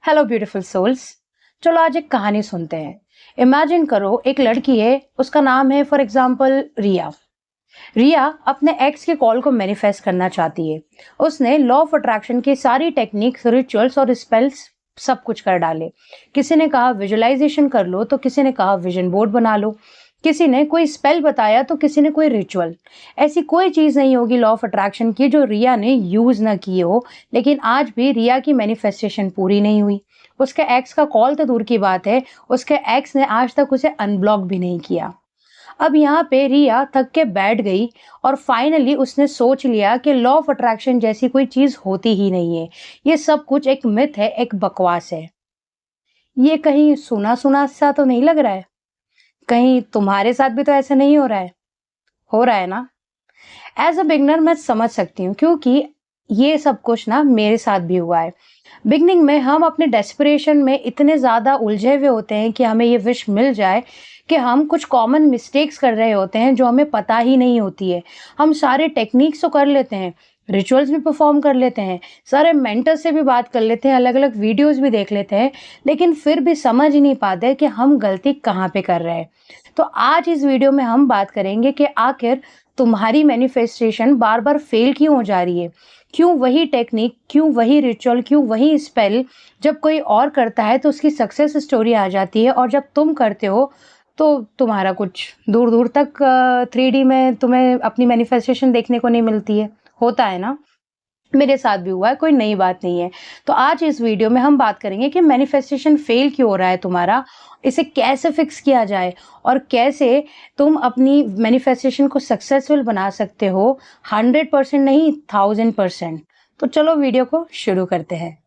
Hello beautiful souls. चलो आज एक कहानी सुनते हैं। इमेजिन करो एक लड़की है, उसका नाम है फॉर एग्जांपल रिया। रिया अपने एक्स के कॉल को मैनिफेस्ट करना चाहती है। उसने लॉ ऑफ अट्रैक्शन की सारी टेक्निक्स, रिचुअल्स और स्पेल्स सब कुछ कर डाले। किसी ने कहा विजुअलाइजेशन कर लो, तो किसी ने कहा विजन बोर्ड बना लो, किसी ने कोई स्पेल बताया, तो किसी ने कोई रिचुअल। ऐसी कोई चीज नहीं होगी लॉ ऑफ अट्रैक्शन की जो रिया ने यूज ना की हो। लेकिन आज भी रिया की मैनिफेस्टेशन पूरी नहीं हुई। उसके एक्स का कॉल तो दूर की बात है, उसके एक्स ने आज तक उसे अनब्लॉक भी नहीं किया। अब यहाँ पे रिया थक के बैठ गई और फाइनली उसने सोच लिया कि लॉ ऑफ अट्रैक्शन जैसी कोई चीज होती ही नहीं है। ये सब कुछ एक मिथ है, एक बकवास है। ये कहीं सुना सुना सा तो नहीं लग रहा है? कहीं तुम्हारे साथ भी तो ऐसा नहीं हो रहा है? हो रहा है ना? एज अ बिगनर मैं समझ सकती हूँ, क्योंकि ये सब कुछ ना मेरे साथ भी हुआ है। बिगनिंग में हम अपने डेस्परेशन में इतने ज़्यादा उलझे हुए होते हैं कि हमें ये विश मिल जाए कि हम कुछ कॉमन मिस्टेक्स कर रहे होते हैं जो हमें पता ही नहीं होती है। हम सारे टेक्निक्स तो कर लेते हैं, रिचुअल्स भी परफॉर्म कर लेते हैं, सारे मेंटर से भी बात कर लेते हैं, अलग अलग वीडियोस भी देख लेते हैं, लेकिन फिर भी समझ ही नहीं पाते कि हम गलती कहाँ पे कर रहे हैं। तो आज इस वीडियो में हम बात करेंगे कि आखिर तुम्हारी मैनिफेस्टेशन बार बार फेल क्यों हो जा रही है। क्यों वही टेक्निक, क्यों वही रिचुअल, क्यों वही स्पेल जब कोई और करता है तो उसकी सक्सेस स्टोरी आ जाती है, और जब तुम करते हो तो तुम्हारा कुछ दूर दूर तक 3D में तुम्हें अपनी मैनिफेस्टेशन देखने को नहीं मिलती है। होता है ना? मेरे साथ भी हुआ है, कोई नई बात नहीं है। तो आज इस वीडियो में हम बात करेंगे कि मैनिफेस्टेशन फेल क्यों हो रहा है तुम्हारा, इसे कैसे फिक्स किया जाए और कैसे तुम अपनी मैनिफेस्टेशन को सक्सेसफुल बना सकते हो। 100% नहीं, 1000%। तो चलो वीडियो को शुरू करते हैं।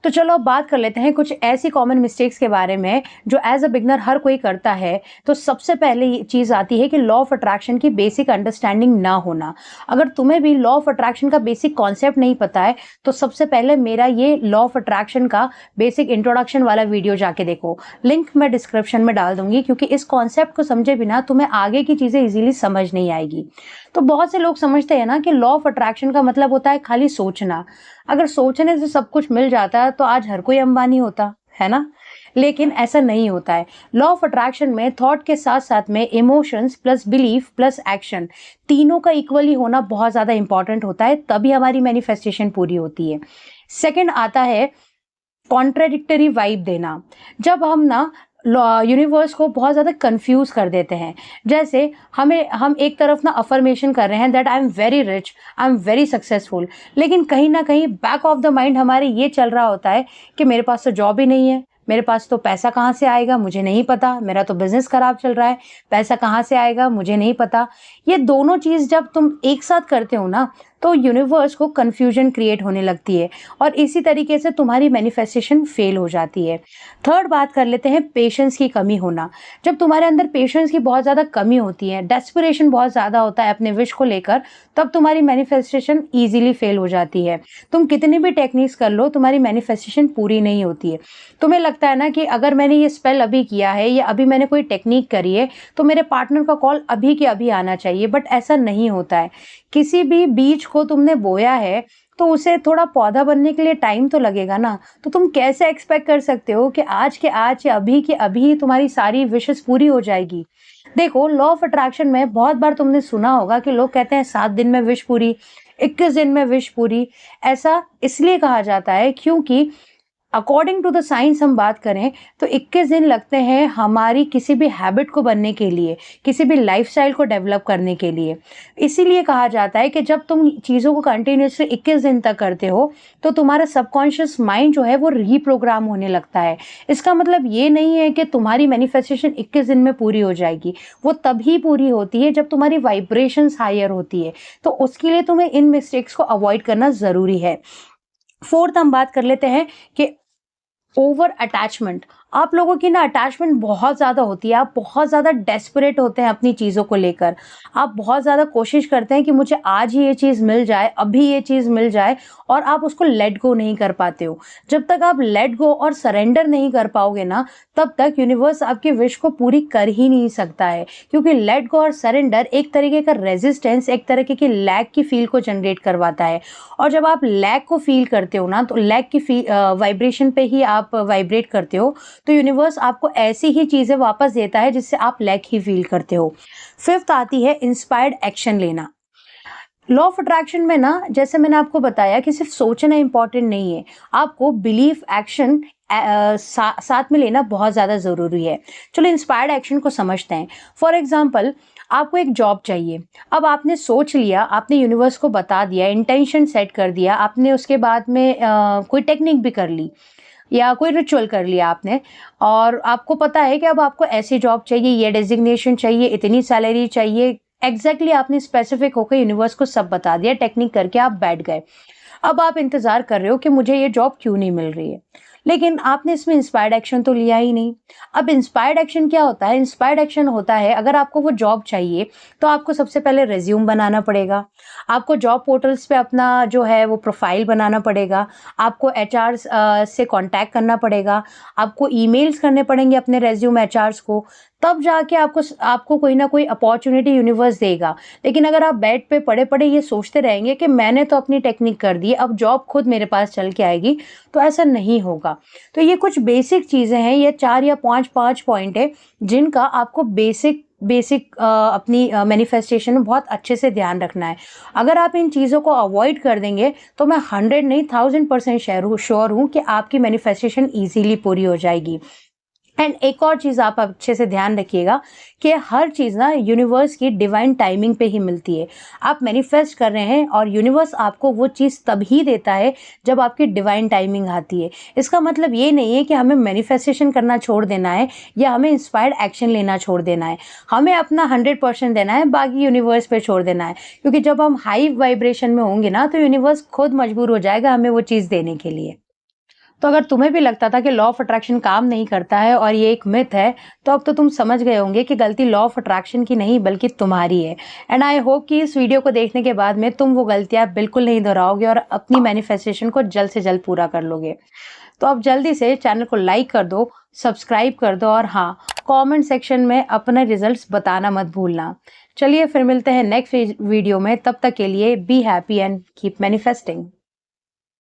तो चलो अब बात कर लेते हैं कुछ ऐसी कॉमन मिस्टेक्स के बारे में जो एज अ बिगनर हर कोई करता है। तो सबसे पहले ये चीज आती है कि लॉ ऑफ अट्रैक्शन की बेसिक अंडरस्टैंडिंग ना होना। अगर तुम्हें भी लॉ ऑफ अट्रैक्शन का बेसिक कॉन्सेप्ट नहीं पता है तो सबसे पहले मेरा ये लॉ ऑफ अट्रैक्शन का बेसिक इंट्रोडक्शन वाला वीडियो जाके देखो। लिंक मैं डिस्क्रिप्शन में डाल दूंगी, क्योंकि इस कॉन्सेप्ट को समझे बिना तुम्हें आगे की चीजें इजीली समझ नहीं आएगी। तो बहुत से लोग समझते हैं ना कि लॉ ऑफ अट्रैक्शन का मतलब होता है खाली सोचना। अगर सोचने से सब कुछ मिल जाता है तो आज हर कोई अंबानी होता है ना। लेकिन ऐसा नहीं होता है। लॉ ऑफ अट्रैक्शन में थॉट के साथ साथ में emotions plus belief plus action, तीनों का इक्वली होना बहुत ज्यादा इंपॉर्टेंट होता है, तभी हमारी मैनिफेस्टेशन पूरी होती है। सेकंड आता है कॉन्ट्राडिक्टरी वाइब देना। जब हम ना यूनिवर्स को बहुत ज़्यादा कंफ्यूज कर देते हैं। जैसे हम एक तरफ ना अफर्मेशन कर रहे हैं that I am very rich, I am very successful, लेकिन कहीं ना कहीं बैक ऑफ द माइंड हमारे ये चल रहा होता है कि मेरे पास तो जॉब ही नहीं है, मेरे पास तो पैसा कहाँ से आएगा मुझे नहीं पता, मेरा तो बिजनेस खराब चल रहा है, पैसा कहाँ से आएगा मुझे नहीं पता। ये दोनों चीज़ जब तुम एक साथ करते हो ना, तो यूनिवर्स को कंफ्यूजन क्रिएट होने लगती है, और इसी तरीके से तुम्हारी मैनिफेस्टेशन फेल हो जाती है। थर्ड बात कर लेते हैं पेशेंस की कमी होना। जब तुम्हारे अंदर पेशेंस की बहुत ज़्यादा कमी होती है, डेस्परेशन बहुत ज़्यादा होता है अपने विश को लेकर, तब तुम्हारी मैनिफेस्टेशन ईजिली फेल हो जाती है। तुम कितनी भी टेक्निक्स कर लो, तुम्हारी मैनिफेस्टेशन पूरी नहीं होती है। तुम्हें लगता है ना कि अगर मैंने ये स्पेल अभी किया है या अभी मैंने कोई टेक्निक करी है तो मेरे पार्टनर का कॉल अभी के अभी आना चाहिए, बट ऐसा नहीं होता है। किसी भी बीज को तुमने बोया है तो उसे थोड़ा पौधा बनने के लिए टाइम तो लगेगा ना। तो तुम कैसे एक्सपेक्ट कर सकते हो कि आज के आज या अभी के अभी तुम्हारी सारी विशेस पूरी हो जाएगी। देखो, लॉ ऑफ अट्रैक्शन में बहुत बार तुमने सुना होगा कि लोग कहते हैं 7 दिन में विश पूरी, 21 दिन में विश पूरी। ऐसा इसलिए कहा जाता है क्योंकि अकॉर्डिंग टू द साइंस हम बात करें तो 21 दिन लगते हैं हमारी किसी भी हैबिट को बनने के लिए, किसी भी लाइफस्टाइल को डेवलप करने के लिए। इसीलिए कहा जाता है कि जब तुम चीज़ों को कंटिन्यूसली 21 दिन तक करते हो तो तुम्हारा सबकॉन्शियस माइंड जो है वो रीप्रोग्राम होने लगता है। इसका मतलब ये नहीं है कि तुम्हारी मैनिफेस्टेशन 21 दिन में पूरी हो जाएगी। वो तभी पूरी होती है जब तुम्हारी वाइब्रेशंस हायर होती है। तो उसके लिए तुम्हें इन मिस्टेक्स को अवॉइड करना ज़रूरी है। फोर्थ हम बात कर लेते हैं कि ओवर अटैचमेंट। आप लोगों की ना अटैचमेंट बहुत ज़्यादा होती है, आप बहुत ज़्यादा डेस्परेट होते हैं अपनी चीज़ों को लेकर। आप बहुत ज़्यादा कोशिश करते हैं कि मुझे आज ही ये चीज़ मिल जाए, अभी ये चीज़ मिल जाए, और आप उसको लेट गो नहीं कर पाते हो। जब तक आप लेट गो और सरेंडर नहीं कर पाओगे ना, तब तक यूनिवर्स आपकी विश को पूरी कर ही नहीं सकता है। क्योंकि लेट गो और सरेंडर एक तरीके का रेजिस्टेंस, एक तरीके की लैक की फील को जनरेट करवाता है। और जब आप लैक को फील करते हो ना, तो लैक की वाइब्रेशन पे ही आप वाइब्रेट करते हो, तो यूनिवर्स आपको ऐसी ही चीजें वापस देता है जिससे आप लैक ही फील करते हो। फिफ्थ आती है इंस्पायर्ड एक्शन लेना। लॉ ऑफ अट्रैक्शन में ना, जैसे मैंने आपको बताया कि सिर्फ सोचना इंपॉर्टेंट नहीं है, आपको बिलीफ एक्शन साथ में लेना बहुत ज़्यादा ज़रूरी है। चलो इंस्पायर्ड एक्शन को समझते हैं। फॉर एग्जांपल, आपको एक जॉब चाहिए। अब आपने सोच लिया, आपने यूनिवर्स को बता दिया, इंटेंशन सेट कर दिया, आपने उसके बाद में कोई टेक्निक भी कर ली या कोई रिचुअल कर लिया आपने, और आपको पता है कि अब आपको ऐसी जॉब चाहिए, ये डेजिग्नेशन चाहिए, इतनी सैलरी चाहिए। एग्जैक्टली आपने स्पेसिफिक होकर यूनिवर्स को सब बता दिया, टेक्निक करके आप बैठ गए। अब आप इंतजार कर रहे हो कि मुझे ये जॉब क्यों नहीं मिल रही है, लेकिन आपने इसमें इंस्पायर्ड एक्शन तो लिया ही नहीं। अब इंस्पायर्ड एक्शन क्या होता है? इंस्पायर्ड एक्शन होता है, अगर आपको वो जॉब चाहिए तो आपको सबसे पहले रिज्यूम बनाना पड़ेगा, आपको जॉब पोर्टल्स पे अपना जो है वो प्रोफाइल बनाना पड़ेगा, आपको एचआर से कांटेक्ट करना पड़ेगा, आपको ईमेल्स करने पड़ेंगे अपने रेज्यूम एचआर्स को, तब जाके आपको आपको कोई ना कोई अपॉर्चुनिटी यूनिवर्स देगा। लेकिन अगर आप बेड पे पड़े पड़े ये सोचते रहेंगे कि मैंने तो अपनी टेक्निक कर दी, अब जॉब खुद मेरे पास चल के आएगी, तो ऐसा नहीं होगा। तो ये कुछ बेसिक चीज़ें हैं, ये 4 या 5 पॉइंट है जिनका आपको बेसिक अपनी मैनिफेस्टेशन में बहुत अच्छे से ध्यान रखना है। अगर आप इन चीज़ों को अवॉइड कर देंगे तो मैं 100 नहीं 1000% श्योर हूँ कि आपकी मैनिफेस्टेशन ईजिली पूरी हो जाएगी। एंड एक और चीज़ आप अच्छे से ध्यान रखिएगा कि हर चीज़ ना यूनिवर्स की डिवाइन टाइमिंग पे ही मिलती है। आप मैनिफेस्ट कर रहे हैं और यूनिवर्स आपको वो चीज़ तभी देता है जब आपकी डिवाइन टाइमिंग आती है। इसका मतलब ये नहीं है कि हमें मैनिफेस्टेशन करना छोड़ देना है या हमें इंस्पायर्ड एक्शन लेना छोड़ देना है। हमें अपना 100% देना है, बाकी यूनिवर्स पे छोड़ देना है। क्योंकि जब हम हाई वाइब्रेशन में होंगे ना, तो यूनिवर्स खुद मजबूर हो जाएगा हमें वो चीज़ देने के लिए। तो अगर तुम्हें भी लगता था कि लॉ ऑफ अट्रैक्शन काम नहीं करता है और ये एक मिथ है, तो अब तो तुम समझ गए होंगे कि गलती लॉ ऑफ अट्रैक्शन की नहीं बल्कि तुम्हारी है। एंड आई होप कि इस वीडियो को देखने के बाद में तुम वो गलतियां बिल्कुल नहीं दोहराओगे और अपनी मैनिफेस्टेशन को जल्द से जल्द पूरा कर लोगे। तो अब जल्दी से चैनल को लाइक कर दो, सब्सक्राइब कर दो, और हाँ, कमेंट सेक्शन में अपने रिजल्ट्स बताना मत भूलना। चलिए फिर मिलते हैं नेक्स्ट वीडियो में, तब तक के लिए be happy and keep manifesting.